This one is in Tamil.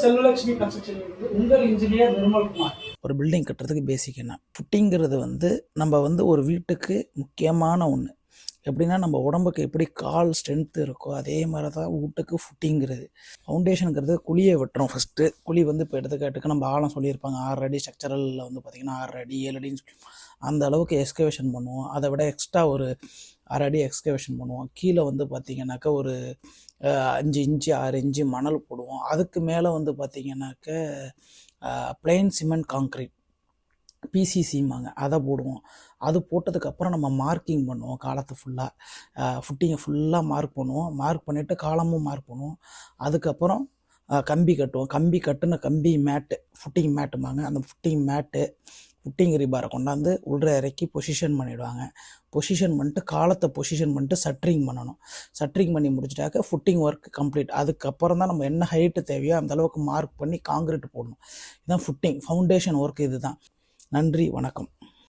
செல்வலட்சுமி கன்ஸ்ட்ரக்ஷன் உங்கள் இன்ஜினியர் நிர்மல்குமார். ஒரு பில்டிங் கட்டுறதுக்கு பேசிக் என்ன, ஃபுட்டிங்கிறது நம்ம ஒரு வீட்டுக்கு முக்கியமான ஒன்று. எப்படின்னா நம்ம உடம்புக்கு எப்படி கால் ஸ்ட்ரென்த்து இருக்கோ அதே மாதிரி தான் வீட்டுக்கு ஃபுட்டிங்கிறது. ஃபவுண்டேஷனுங்கிறது குழியை வெட்டுறோம். ஃபஸ்ட்டு குழி இப்போ எடுத்துக்காட்டுக்கு நம்ம ஆழம் சொல்லியிருப்பாங்க 6 அடி, ஸ்ட்ரக்சரலில் பார்த்திங்கன்னா 6 அடி 7 அடின்னு சொல்லி அந்த அளவுக்கு எக்ஸ்கவேஷன் பண்ணுவோம். அதை விட எக்ஸ்ட்ரா ஒரு 6 அடி எக்ஸ்கவேஷன் பண்ணுவோம். கீழே பார்த்திங்கனாக்கா ஒரு 5 இன்ச்சு 6 இன்ச்சு மணல் போடுவோம். அதுக்கு மேலே பார்த்திங்கனாக்க பிளெயின் சிமெண்ட் காங்க்ரீட் பிசிசிம்பாங்க, அதை போடுவோம். அது போட்டதுக்கப்புறம் நம்ம மார்க்கிங் பண்ணுவோம். காலத்தை ஃபுட்டிங்கை ஃபுல்லாக மார்க் பண்ணுவோம். மார்க் பண்ணிவிட்டு காலமும் மார்க் பண்ணுவோம். அதுக்கப்புறம் கம்பி கட்டுவோம். கம்பி மேட்டு ஃபுட்டிங் மேட்டுமாங்க. அந்த ஃபுட்டிங் ரீபாரை கொண்டாந்து உள்ள இறக்கி பொசிஷன் பண்ணிவிடுவாங்க. பொசிஷன் பண்ணிட்டு காலத்தை பொசிஷன் பண்ணிட்டு சட்ரிங் பண்ணணும். சட்ரிங் பண்ணி முடிச்சிட்டாக்க ஃபுட்டிங் ஒர்க் கம்ப்ளீட். அதுக்கப்புறம் தான் நம்ம என்ன ஹைட்டு தேவையோ அந்தளவுக்கு மார்க் பண்ணி காங்கிரீட் போடணும். இதுதான் ஃபுட்டிங் ஃபவுண்டேஷன் ஒர்க். இதுதான். நன்றி, வணக்கம்.